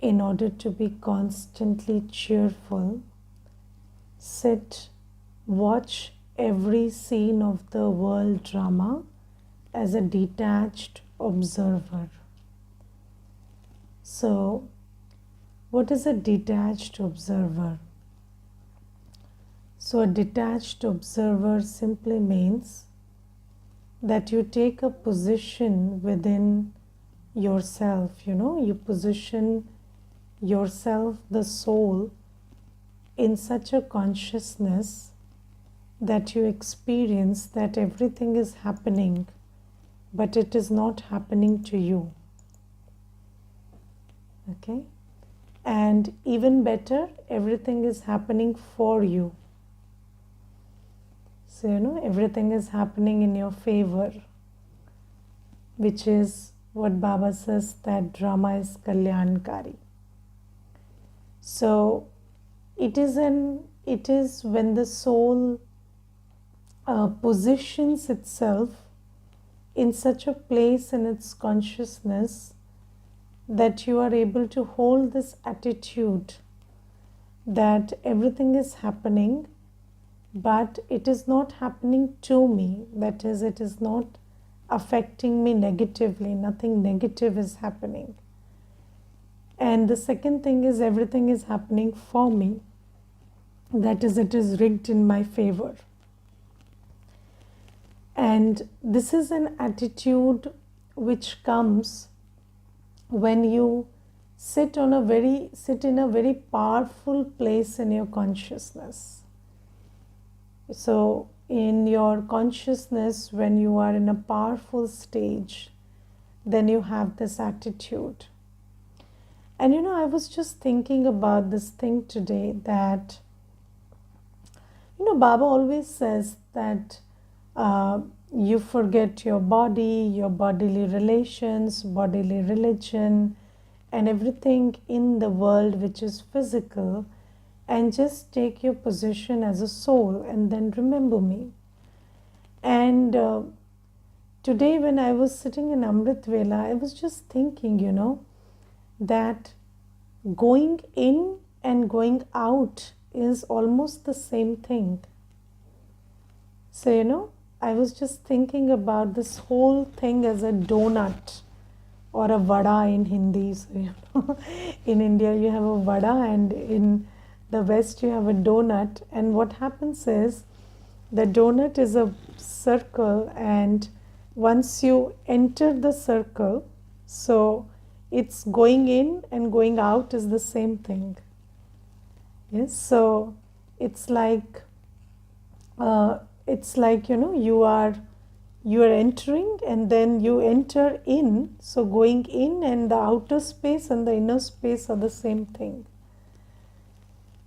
in order to be constantly cheerful, sit, watch every scene of the world drama as a detached observer. So, what is a detached observer? So, a detached observer simply means that you take a position within yourself, you position yourself, the soul, in such a consciousness that you experience that everything is happening, but it is not happening to you. Okay? And even better, everything is happening for you. So, everything is happening in your favor, which is what Baba says, that drama is kalyankari. So, it is when the soul positions itself in such a place in its consciousness that you are able to hold this attitude that everything is happening, but it is not happening to me. That is, it is not affecting me negatively. Nothing negative is happening. And the second thing is, everything is happening for me. That is, it is rigged in my favor. And this is an attitude which comes when you sit in a very powerful place in your consciousness. So, in your consciousness, when you are in a powerful stage, then you have this attitude. And I was just thinking about this thing today, that Baba always says that you forget your body, your bodily relations, bodily religion, and everything in the world which is physical, and just take your position as a soul and then remember me. And today when I was sitting in Amrit Vela, I was just thinking, that going in and going out is almost the same thing. So, I was just thinking about this whole thing as a donut or a vada in Hindi. So, in India you have a vada, and in the West you have a donut. And what happens is, the donut is a circle, and once you enter the circle, so it's going in and going out is the same thing. Yes, so it's like you are entering, and then you enter in. So going in and the outer space and the inner space are the same thing.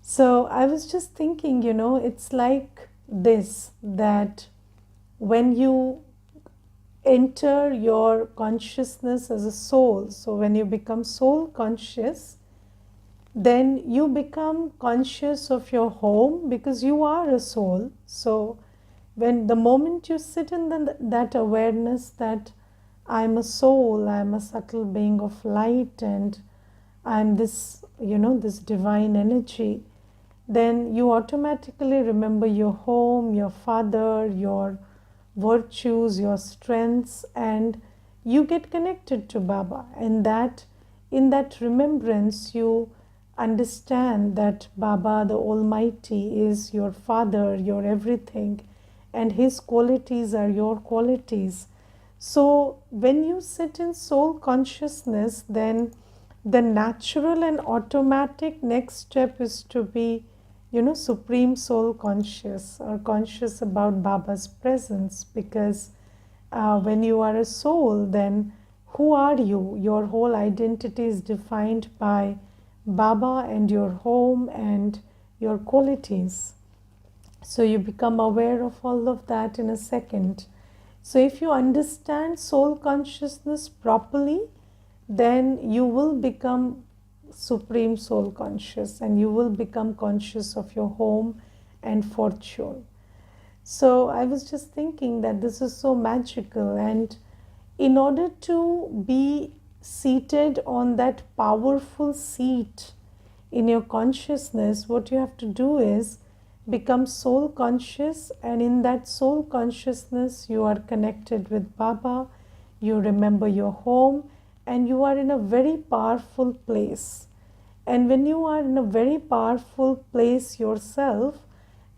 So I was just thinking, it's like this, that when you enter your consciousness as a soul, so when you become soul conscious, then you become conscious of your home, because you are a soul. So when the moment you sit in that awareness that I'm a soul, I'm a subtle being of light, and I'm this, this divine energy, then you automatically remember your home, your father, your virtues, your strengths, and you get connected to Baba. And that in that remembrance, you understand that Baba, the Almighty, is your father, your everything, and his qualities are your qualities. So when you sit in soul consciousness, then the natural and automatic next step is to be, supreme soul conscious, or conscious about Baba's presence. Because when you are a soul, then who are you? Your whole identity is defined by Baba and your home and your qualities. So you become aware of all of that in a second. So if you understand soul consciousness properly, then you will become supreme soul conscious, and you will become conscious of your home and fortune. So I was just thinking that this is so magical, and in order to be seated on that powerful seat in your consciousness, what you have to do is become soul conscious, and in that soul consciousness you are connected with Baba, you remember your home, and you are in a very powerful place. And when you are in a very powerful place yourself,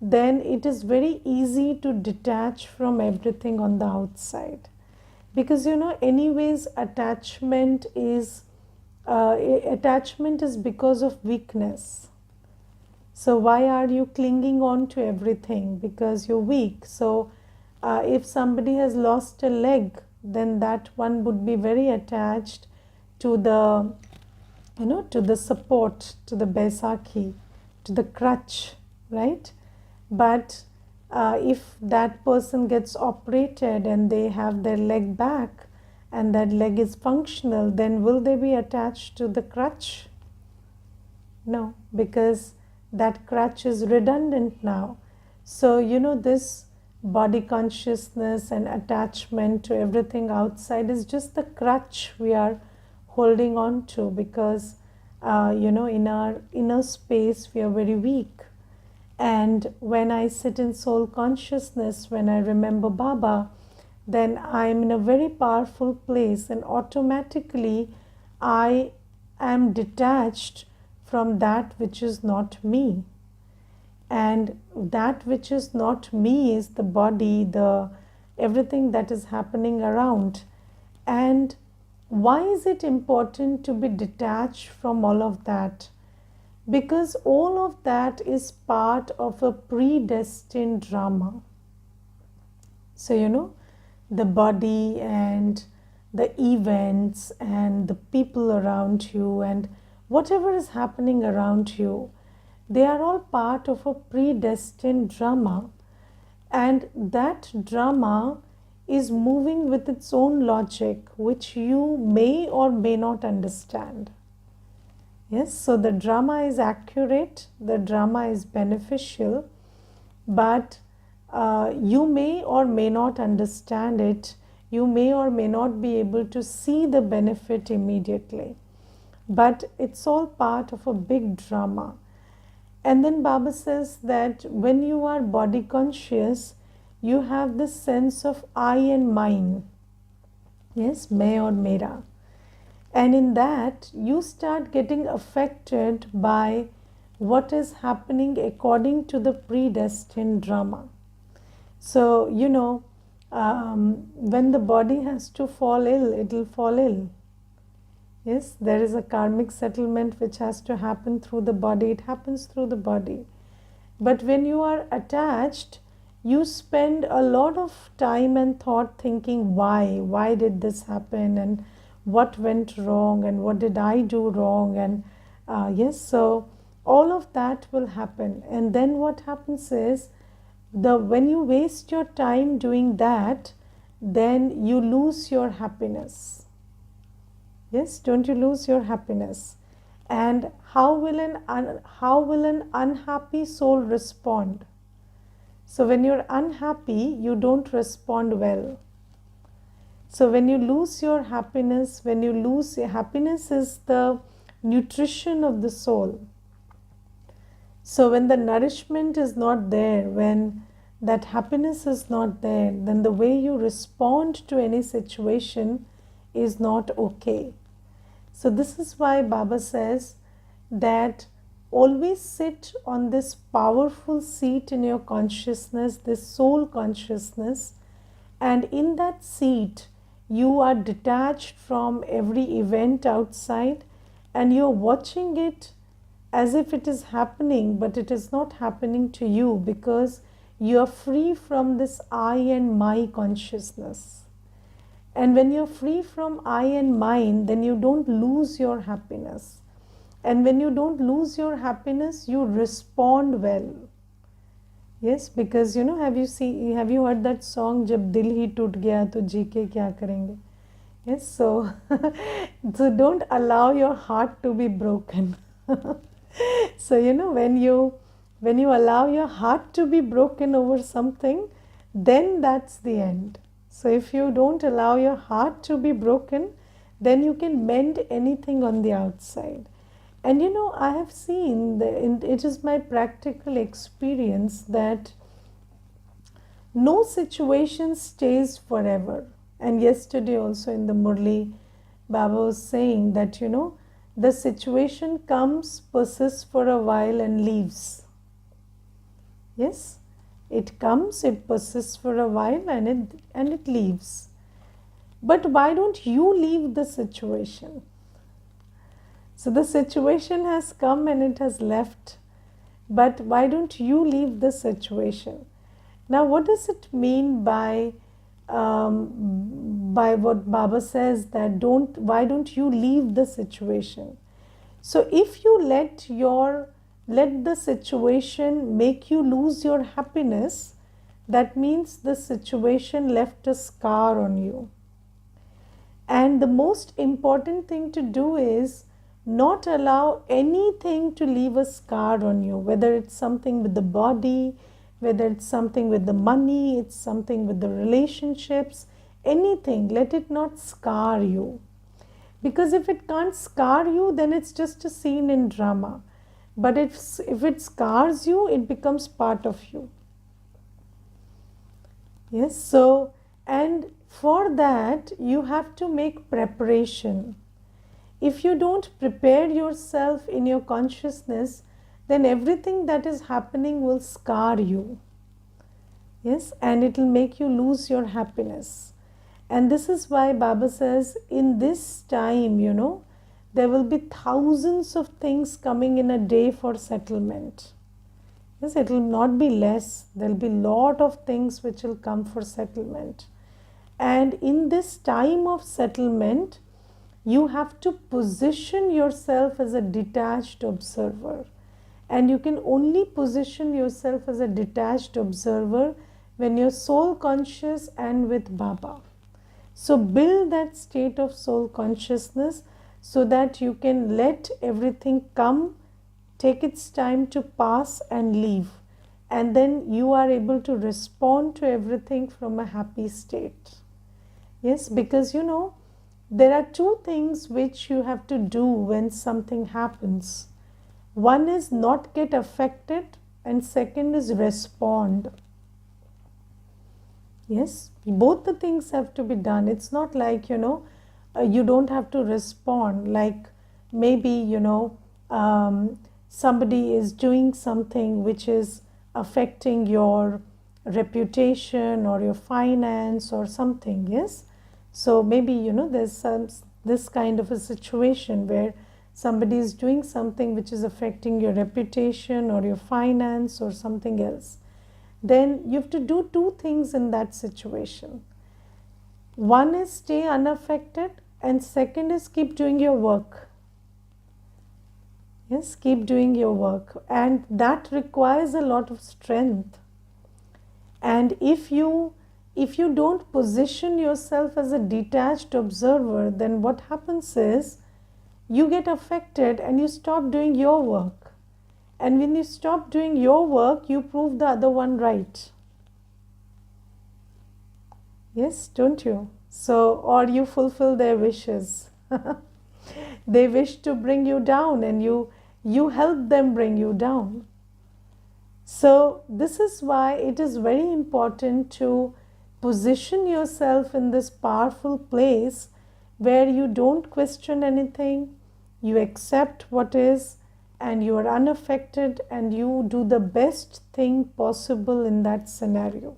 then it is very easy to detach from everything on the outside. Because anyways, attachment is because of weakness. So why are you clinging on to everything? Because you're weak. So if somebody has lost a leg, then that one would be very attached to the to the support, to the Baisakhi, to the crutch, right? But if that person gets operated and they have their leg back and that leg is functional, then will they be attached to the crutch? No, because that crutch is redundant now. So, this body consciousness and attachment to everything outside is just the crutch we are holding on to, because, in our inner space, we are very weak. And when I sit in soul consciousness, when I remember Baba, then I am in a very powerful place, and automatically I am detached from that which is not me. And that which is not me is the body, the everything that is happening around. And why is it important to be detached from all of that? Because all of that is part of a predestined drama. So, the body and the events and the people around you and whatever is happening around you, they are all part of a predestined drama. And that drama is moving with its own logic, which you may or may not understand. Yes, so the drama is accurate, the drama is beneficial, but you may or may not understand it. You may or may not be able to see the benefit immediately. But it's all part of a big drama. And then Baba says that when you are body conscious, you have this sense of I and mine. Yes, मैं और मेरा. And in that, you start getting affected by what is happening according to the predestined drama. So, when the body has to fall ill, it will fall ill. Yes, there is a karmic settlement which has to happen through the body. It happens through the body. But when you are attached, you spend a lot of time and thought thinking, why did this happen, and what went wrong, and what did I do wrong, and yes, so all of that will happen. And then what happens is, when you waste your time doing that, then you lose your happiness. Yes, don't you lose your happiness? And how will an unhappy soul respond? So when you're unhappy, you don't respond well. So when you lose your happiness, happiness is the nutrition of the soul. So when the nourishment is not there, when that happiness is not there, then the way you respond to any situation is not okay. So this is why Baba says that always sit on this powerful seat in your consciousness, this soul consciousness, and in that seat you are detached from every event outside, and you're watching it as if it is happening, but it is not happening to you, because you are free from this I and my consciousness. And when you're free from I and mine, then you don't lose your happiness. And when you don't lose your happiness, you respond well. Yes, because have you heard that song, जब दिल ही टूट गया तो जी के क्या करेंगे? Yes, so don't allow your heart to be broken. So when you allow your heart to be broken over something, then that's the end. So if you don't allow your heart to be broken, then you can mend anything on the outside. And I have seen, it is my practical experience that no situation stays forever. And yesterday also in the Murli, Baba was saying that, the situation comes, persists for a while and leaves. Yes, it comes, it persists for a while and it leaves. But why don't you leave the situation? So the situation has come and it has left. But why don't you leave the situation? Now, what does it mean by what Baba says that why don't you leave the situation? So if you let the situation make you lose your happiness, that means the situation left a scar on you. And the most important thing to do is not allow anything to leave a scar on you, whether it's something with the body, whether it's something with the money, it's something with the relationships, anything, let it not scar you. Because if it can't scar you, then it's just a scene in drama. But if it scars you, it becomes part of you. Yes, so, and for that, you have to make preparation. If you don't prepare yourself in your consciousness, then everything that is happening will scar you. Yes, and it will make you lose your happiness. And this is why Baba says, in this time, there will be thousands of things coming in a day for settlement. Yes, it will not be less. There will be a lot of things which will come for settlement. And in this time of settlement, you have to position yourself as a detached observer. And you can only position yourself as a detached observer when you're soul conscious and with Baba. So build that state of soul consciousness so that you can let everything come, take its time to pass and leave. And then you are able to respond to everything from a happy state. Yes, because there are two things which you have to do when something happens. One is not get affected and second is respond. Yes, both the things have to be done. It's not like, you don't have to respond. Like maybe, somebody is doing something which is affecting your reputation or your finance or something. Yes. So maybe, there's this kind of a situation where somebody is doing something which is affecting your reputation or your finance or something else. Then you have to do two things in that situation. One is stay unaffected and second is keep doing your work. Yes, keep doing your work, and that requires a lot of strength. And if you don't position yourself as a detached observer, then what happens is you get affected and you stop doing your work. And when you stop doing your work, you prove the other one right. Yes, don't you? So, or you fulfill their wishes. They wish to bring you down and you help them bring you down. So, this is why it is very important to position yourself in this powerful place where you don't question anything, you accept what is, and you are unaffected and you do the best thing possible in that scenario.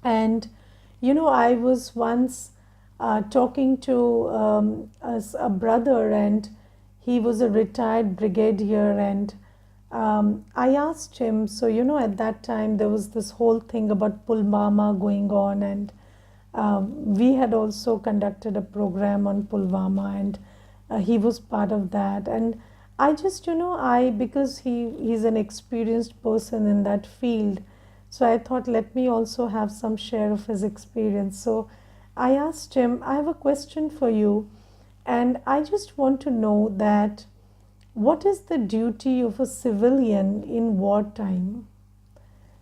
And I was once talking to a brother, and he was a retired brigadier, and I asked him, so at that time there was this whole thing about Pulwama going on, and we had also conducted a program on Pulwama, and he was part of that. And I just, because he's an experienced person in that field, so I thought, let me also have some share of his experience. So I asked him, I have a question for you, and I just want to know that what is the duty of a civilian in wartime?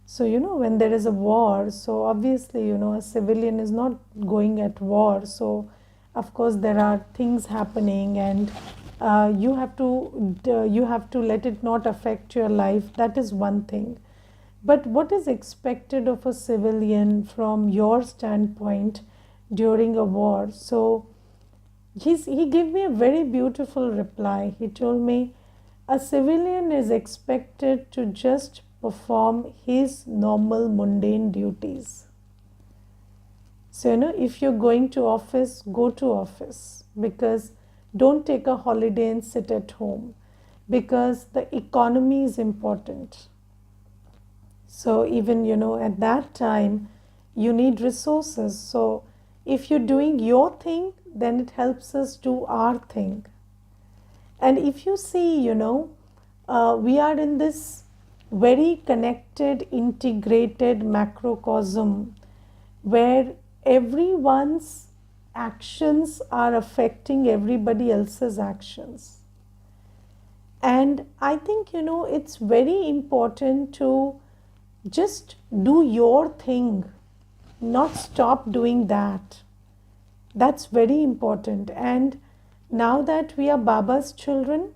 So, when there is a war, so obviously, a civilian is not going at war. So of course there are things happening, and you have to let it not affect your life. That is one thing. But what is expected of a civilian from your standpoint during a war? So he gave me a very beautiful reply. He told me a civilian is expected to just perform his normal mundane duties. So, if you're going to office, go to office, because don't take a holiday and sit at home, because the economy is important. So even, at that time, you need resources. So if you're doing your thing, then it helps us do our thing. And if you see, we are in this very connected, integrated macrocosm where everyone's actions are affecting everybody else's actions. And I think, it's very important to just do your thing, not stop doing that. That's very important. And now that we are Baba's children,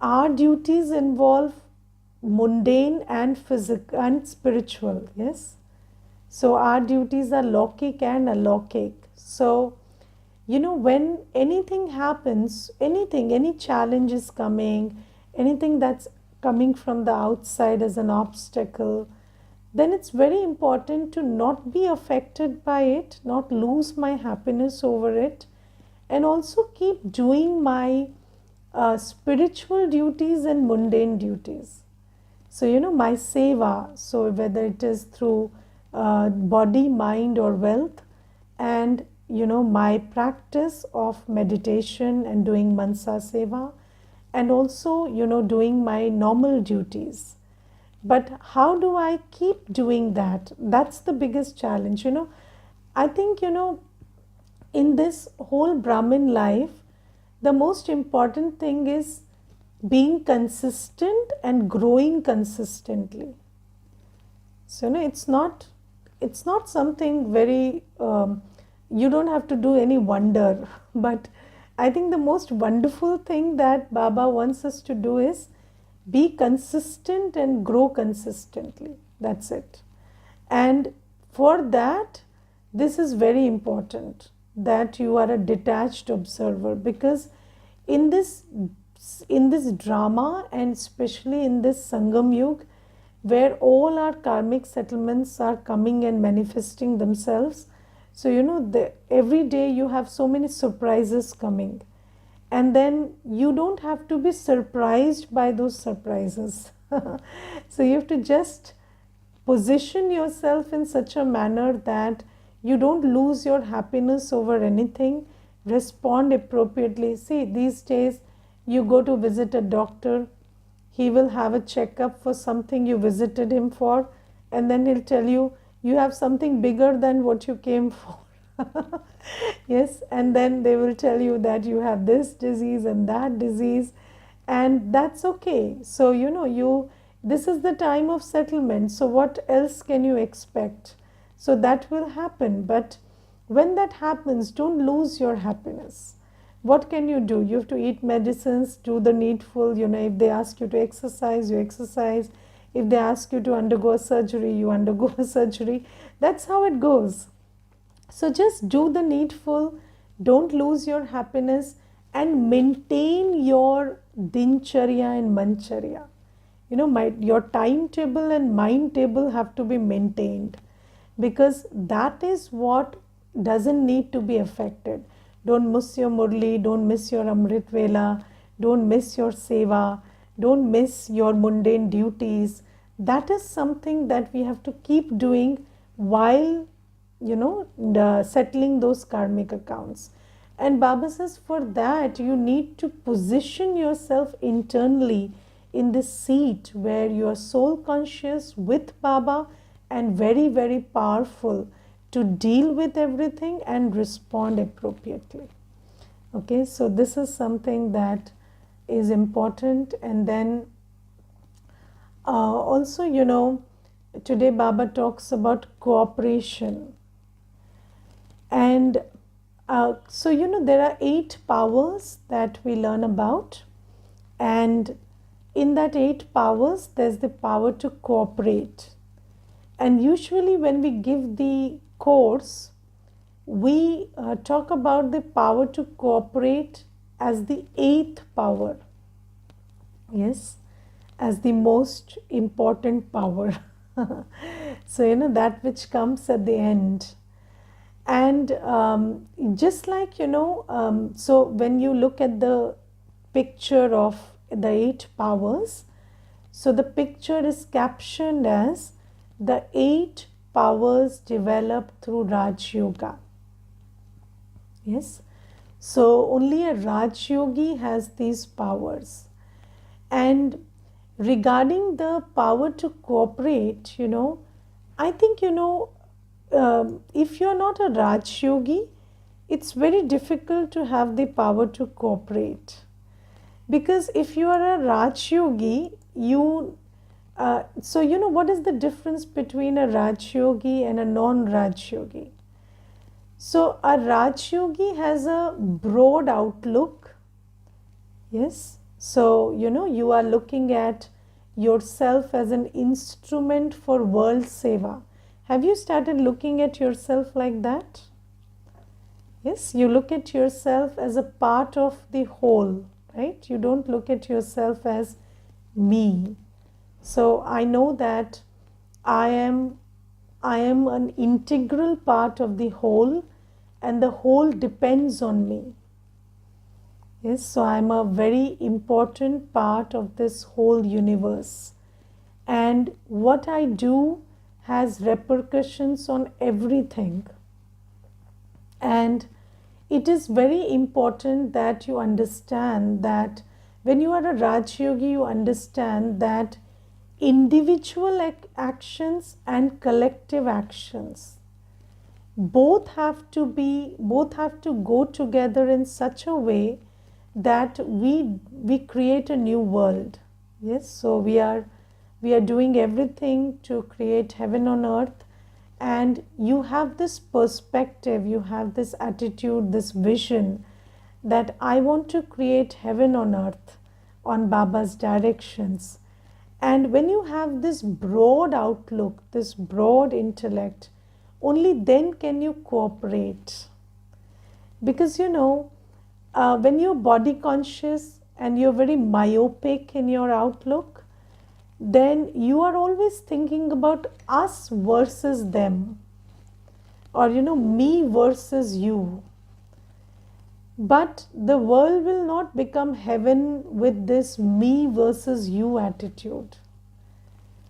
our duties involve mundane and physical and spiritual. Yes. So our duties are lokik and alokik. So, when anything happens, any challenge is coming, anything that's coming from the outside as an obstacle, then it's very important to not be affected by it, not lose my happiness over it, and also keep doing my spiritual duties and mundane duties. So, my seva, so whether it is through body, mind, or wealth, and my practice of meditation and doing mansa seva, and also doing my normal duties. But how do I keep doing that? That's the biggest challenge. I think, in this whole Brahmin life, the most important thing is being consistent and growing consistently. So, it's not something very, you don't have to do any wonder. But I think the most wonderful thing that Baba wants us to do is be consistent and grow consistently. That's it. And for that, this is very important, that you are a detached observer, because in this drama, and especially in this Sangam Yug, where all our karmic settlements are coming and manifesting themselves. So, every day you have so many surprises coming. And then you don't have to be surprised by those surprises. So you have to just position yourself in such a manner that you don't lose your happiness over anything. Respond appropriately. See, these days you go to visit a doctor, he will have a checkup for something you visited him for, and then he'll tell you, you have something bigger than what you came for. Yes, and then they will tell you that you have this disease and that disease, and that's okay. So, this is the time of settlement. So what else can you expect? So that will happen. But when that happens, don't lose your happiness. What can you do? You have to eat medicines, do the needful. If they ask you to exercise, you exercise. If they ask you to undergo a surgery, you undergo a surgery. That's how it goes. So just do the needful, don't lose your happiness, and maintain your dincharya and mancharya. Your timetable and mind table have to be maintained, because that is what doesn't need to be affected. Don't miss your murli, don't miss your amrit vela, don't miss your seva, don't miss your mundane duties. That is something that we have to keep doing while settling those karmic accounts. And Baba says, for that you need to position yourself internally in this seat where you are soul conscious with Baba and very, very powerful to deal with everything and respond appropriately. Okay, so this is something that is important. And then also, today Baba talks about cooperation. And So, there are 8 powers that we learn about, and in that 8 powers, there's the power to cooperate. And usually, when we give the course, we talk about the power to cooperate as the 8th power. Yes, as the most important power. So, that which comes at the end. And just like, so when you look at the picture of the 8 powers, so the picture is captioned as the 8 powers developed through Raj Yoga. Yes, so only a Raj Yogi has these powers. And regarding the power to cooperate, I think, if you're not a Raj Yogi, it's very difficult to have the power to cooperate. Because if you are a Raj Yogi, so what is the difference between a Raj Yogi and a non-Raj Yogi? So a Raj Yogi has a broad outlook. Yes. So, you are looking at yourself as an instrument for world seva. Have you started looking at yourself like that? Yes, you look at yourself as a part of the whole, right? You don't look at yourself as me. So I know that I am an integral part of the whole, and the whole depends on me. Yes, so I'm a very important part of this whole universe. And what I do has repercussions on everything. And it is very important that you understand that when you are a Raj Yogi, you understand that individual actions and collective actions both have to go together in such a way that we create a new world. Yes, so we are doing everything to create heaven on earth, and you have this perspective, you have this attitude, this vision that I want to create heaven on earth on Baba's directions. And when you have this broad outlook, this broad intellect, only then can you cooperate. Because when you're body conscious and you're very myopic in your outlook, then you are always thinking about us versus them, or me versus you. But the world will not become heaven with this me versus you attitude.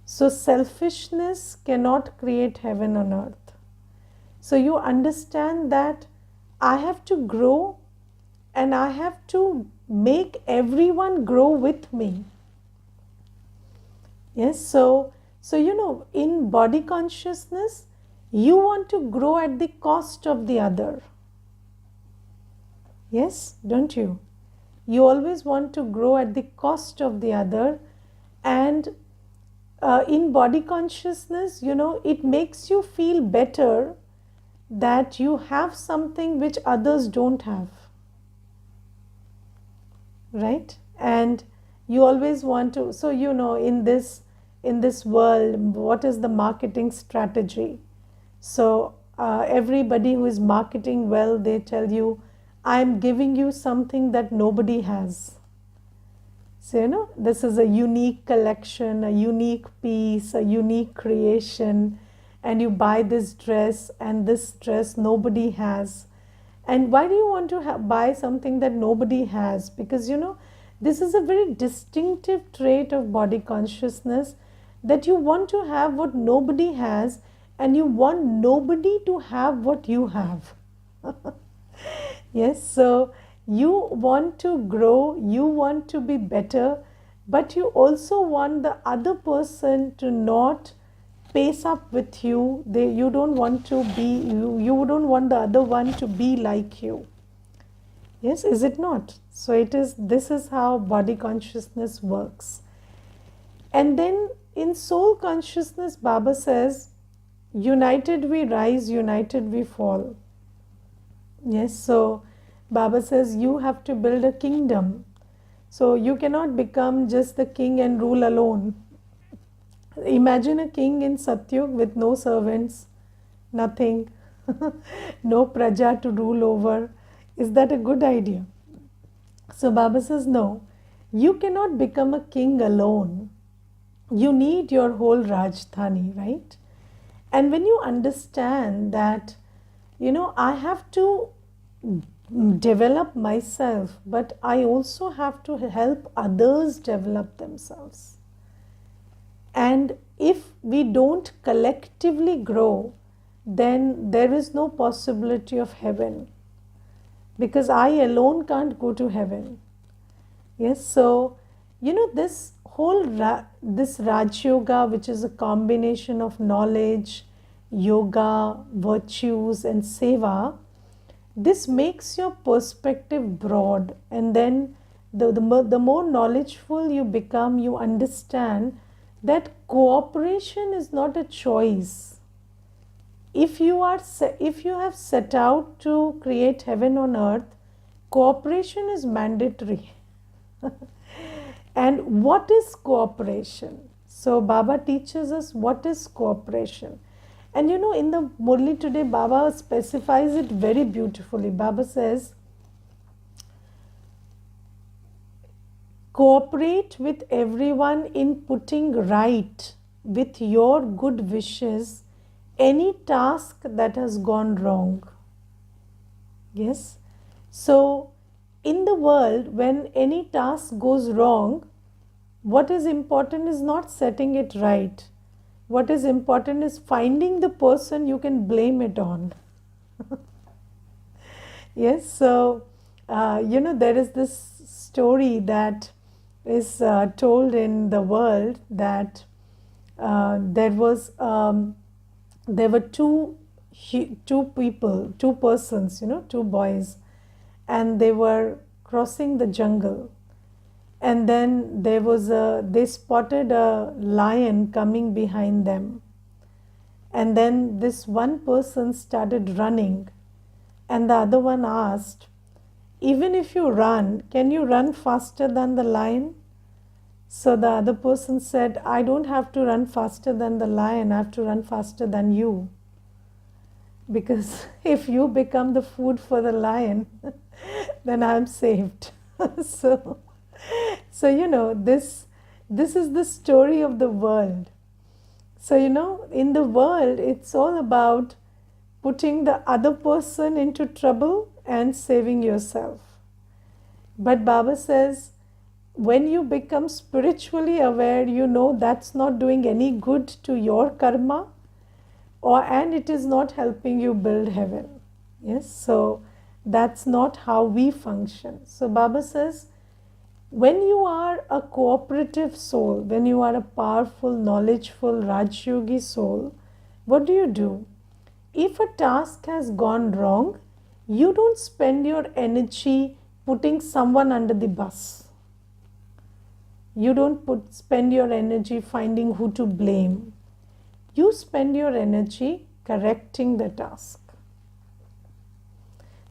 So selfishness cannot create heaven on earth. So you understand that I have to grow, and I have to make everyone grow with me. Yes, so in body consciousness, you want to grow at the cost of the other. Yes, don't you? You always want to grow at the cost of the other. And in body consciousness, it makes you feel better that you have something which others don't have. Right? And you always want to, so in this world, what is the marketing strategy? So everybody who is marketing well, they tell you, I am giving you something that nobody has. So this is a unique collection, a unique piece, a unique creation, and you buy this dress, and this dress nobody has. And why do you want to buy something that nobody has? Because this is a very distinctive trait of body consciousness, that you want to have what nobody has, and you want nobody to have what you have. Yes, so you want to grow, you want to be better, but you also want the other person to not pace up with you. You don't want to be, you don't want the other one to be like you. Yes, is it not? So this is how body consciousness works. And then in soul consciousness, Baba says, united we rise, united we fall. Yes, so Baba says you have to build a kingdom. So you cannot become just the king and rule alone. Imagine a king in Satyug with no servants, nothing, no praja to rule over. Is that a good idea? So Baba says, no, you cannot become a king alone. You need your whole Rajdhani, right? And when you understand that, I have to develop myself, but I also have to help others develop themselves. And if we don't collectively grow, then there is no possibility of heaven, because I alone can't go to heaven. Yes, so this whole this Raj Yoga, which is a combination of knowledge, yoga, virtues, and seva, this makes your perspective broad, and then the more knowledgeful you become, you understand that cooperation is not a choice. If you have set out to create heaven on earth, cooperation is mandatory. And what is cooperation? So Baba teaches us what is cooperation. And in the Murli today, Baba specifies it very beautifully. Baba says, cooperate with everyone in putting right with your good wishes any task that has gone wrong. Yes. So in the world, when any task goes wrong, what is important is not setting it right. What is important is finding the person you can blame it on. Yes, so there is this story that is told in the world that there were two people, two persons, two boys, and they were crossing the jungle. And then they spotted a lion coming behind them. And then this one person started running, and the other one asked, even if you run, can you run faster than the lion? So the other person said, I don't have to run faster than the lion, I have to run faster than you. Because if you become the food for the lion, then I'm saved. So this is the story of the world. So in the world, it's all about putting the other person into trouble and saving yourself. But Baba says, when you become spiritually aware, that's not doing any good to your karma, and it is not helping you build heaven. Yes, so that's not how we function. So Baba says, when you are a cooperative soul, when you are a powerful, knowledgeful Rajyogi soul, what do? If a task has gone wrong, you don't spend your energy putting someone under the bus. You don't spend your energy finding who to blame. You spend your energy correcting the task.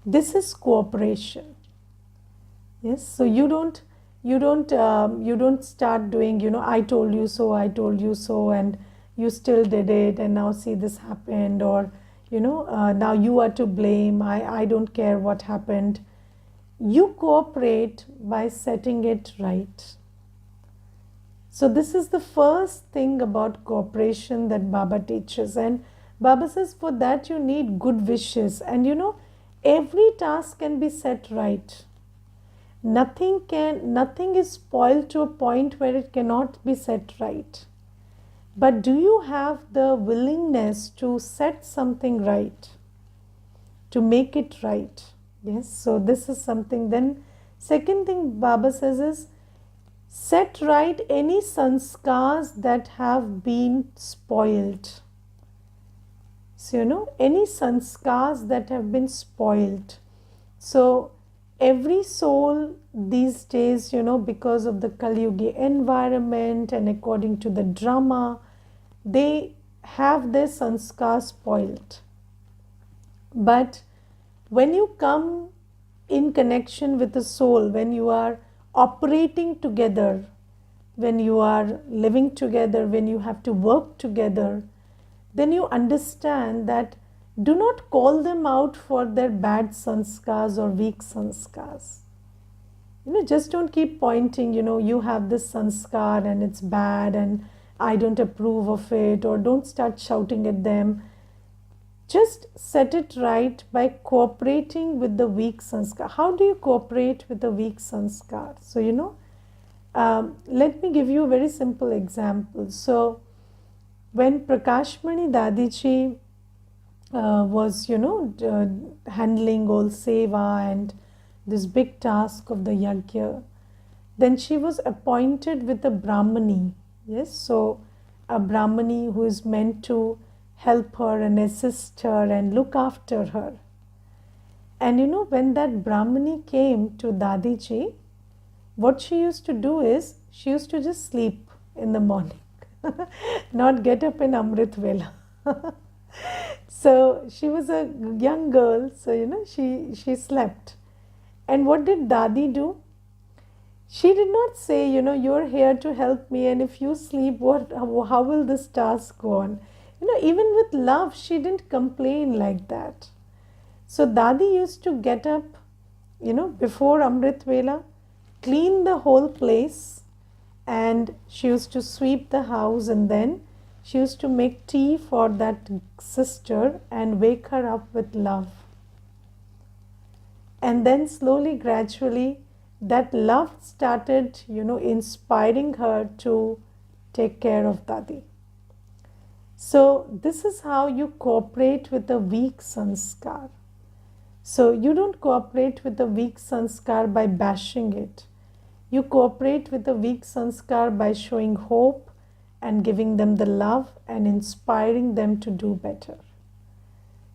This is cooperation. Yes, so you don't start doing, I told you so, and you still did it, and now see this happened, or now you are to blame, I don't care what happened. You cooperate by setting it right. So this is the first thing about cooperation that Baba teaches, and Baba says for that you need good wishes, and every task can be set right. Nothing is spoiled to a point where it cannot be set right. But do you have the willingness to set something right, to make it right? Yes, so this is something. Then second thing Baba says is, set right any sanskars that have been spoiled. So any sanskars that have been spoiled. So every soul these days, because of the Kali Yuga environment and according to the drama, they have their sanskar spoiled. But when you come in connection with the soul, when you are operating together, when you are living together, when you have to work together, then you understand that do not call them out for their bad sanskars or weak sanskars. Just don't keep pointing, you have this sanskar and it's bad and I don't approve of it, or don't start shouting at them. Just set it right by cooperating with the weak sanskar. How do you cooperate with the weak sanskar? So, let me give you a very simple example. So, when Prakashmani Dadiji was, handling all seva and this big task of the yajna, then she was appointed with a Brahmani. Yes, so a Brahmani who is meant to help her and assist her and look after her. And when that Brahmani came to Dadiji, what she used to do is she used to just sleep in the morning, not get up in Amrit Vela. So she was a young girl, so she slept. And what did Dadi do? She did not say, you're here to help me, and if you sleep, how will this task go on? Even with love, she didn't complain like that. So Dadi used to get up, before Amrit Vela, clean the whole place, and she used to sweep the house, and then she used to make tea for that sister and wake her up with love. And then slowly, gradually, that love started, inspiring her to take care of Dadi. So this is how you cooperate with a weak sanskar. So you don't cooperate with a weak sanskar by bashing it. You cooperate with a weak sanskar by showing hope and giving them the love and inspiring them to do better.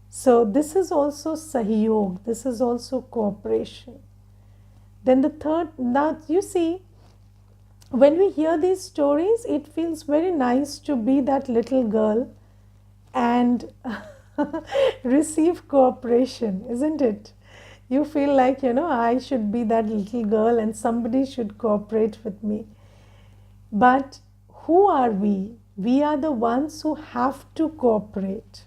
So this is also sahyog, this is also cooperation. Then the third, now you see, when we hear these stories, it feels very nice to be that little girl and receive cooperation, isn't it? You feel like, I should be that little girl and somebody should cooperate with me. But who are we? We are the ones who have to cooperate,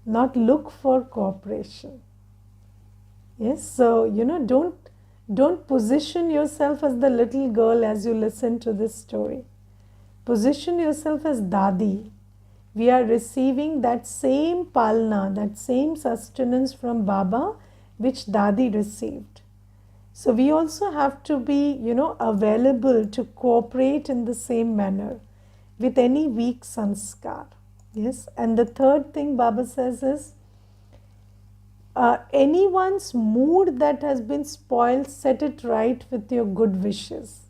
not look for cooperation. Yes, so, don't position yourself as the little girl as you listen to this story. Position yourself as Dadi. We are receiving that same palna, that same sustenance from Baba, which Dadi received. So we also have to be, available to cooperate in the same manner with any weak sanskar. Yes, and the third thing Baba says is, anyone's mood that has been spoiled, set it right with your good wishes.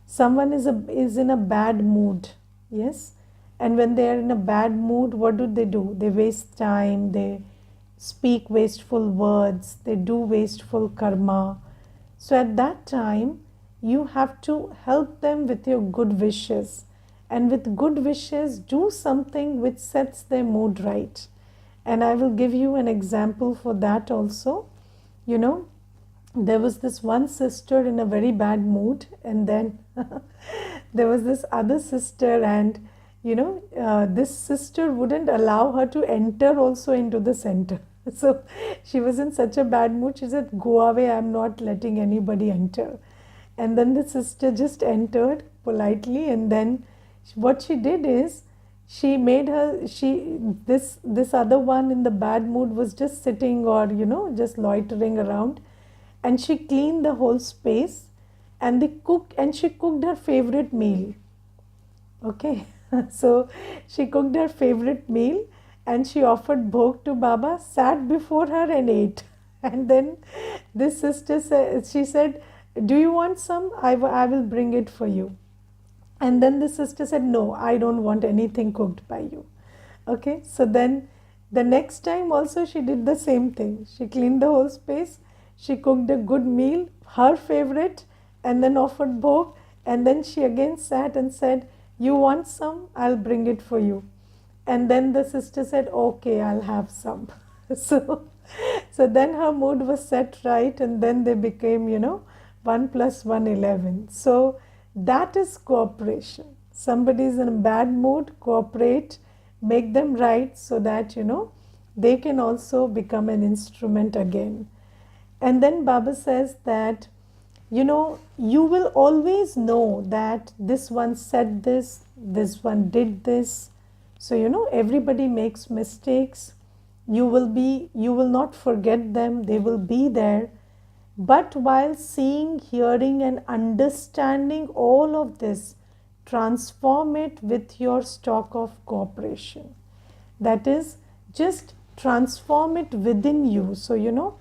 Someone is in a bad mood, yes, and when they are in a bad mood, what do? They waste time, they speak wasteful words, they do wasteful karma. So at that time, you have to help them with your good wishes, and with good wishes, do something which sets their mood right. And I will give you an example for that also. There was this one sister in a very bad mood, and then there was this other sister, and this sister wouldn't allow her to enter also into the center. So she was in such a bad mood, she said, go away, I'm not letting anybody enter. And then the sister just entered politely, and then what she did is, she made her, this other one in the bad mood was just sitting or, just loitering around, and she cleaned the whole space, and she cooked her favorite meal. Okay, so she cooked her favorite meal, and she offered bhog to Baba, sat before her and ate. And then this sister said, she said, do you want some? I will bring it for you. And then the sister said, no, I don't want anything cooked by you. Okay, so then the next time also she did the same thing. She cleaned the whole space, she cooked a good meal, her favorite, and then offered bhog. And then she again sat and said, you want some? I'll bring it for you. And then the sister said, okay, I'll have some. So So then her mood was set right, and then they became, 1 plus 1, 11. So that is cooperation. Somebody is in a bad mood, cooperate, make them right so that, they can also become an instrument again. And then Baba says that, you will always know that this one said this one did this. So, everybody makes mistakes. You will not forget them, they will be there. But while seeing, hearing, and understanding all of this, transform it with your stock of cooperation. That is, just transform it within you. So,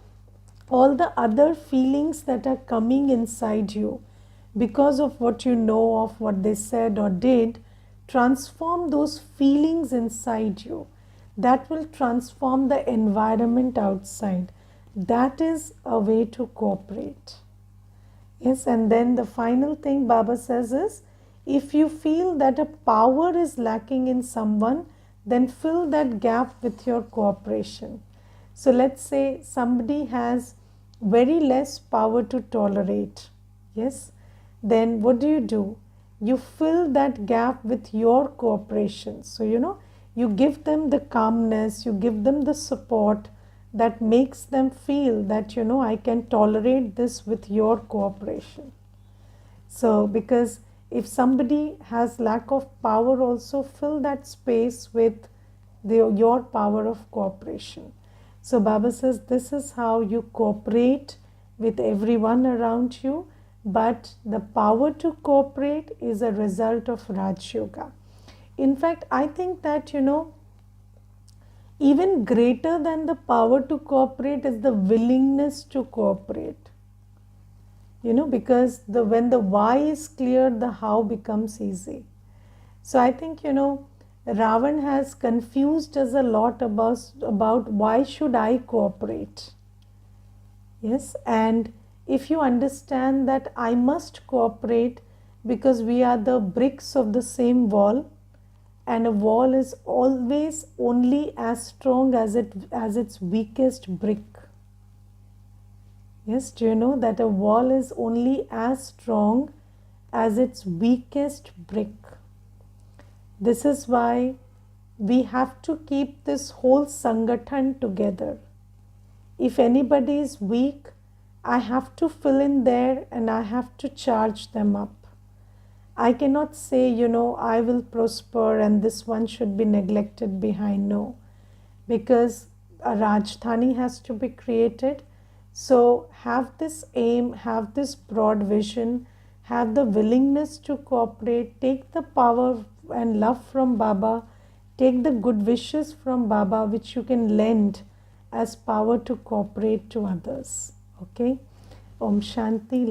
all the other feelings that are coming inside you because of what you know of what they said or did, transform those feelings inside you. That will transform the environment outside. That is a way to cooperate. Yes, and then the final thing Baba says is, if you feel that a power is lacking in someone, then fill that gap with your cooperation. So let's say somebody has very less power to tolerate. Yes, then what do? You fill that gap with your cooperation. So, you give them the calmness, you give them the support that makes them feel that, I can tolerate this with your cooperation. So, because if somebody has lack of power, also fill that space with your power of cooperation. So Baba says this is how you cooperate with everyone around you, but the power to cooperate is a result of Raj Yoga. In fact, I think that, even greater than the power to cooperate is the willingness to cooperate. Because when the why is clear, the how becomes easy. So I think, Ravan has confused us a lot about why should I cooperate. Yes, and if you understand that I must cooperate because we are the bricks of the same wall, and a wall is always only as strong as its weakest brick. Yes, do you know that a wall is only as strong as its weakest brick? This is why we have to keep this whole Sangathan together. If anybody is weak, I have to fill in there and I have to charge them up. I cannot say, I will prosper and this one should be neglected behind. No, because a Rajdhani has to be created. So have this aim, have this broad vision, have the willingness to cooperate, take the power and love from Baba, take the good wishes from Baba which you can lend as power to cooperate to others. Okay? Om Shanti.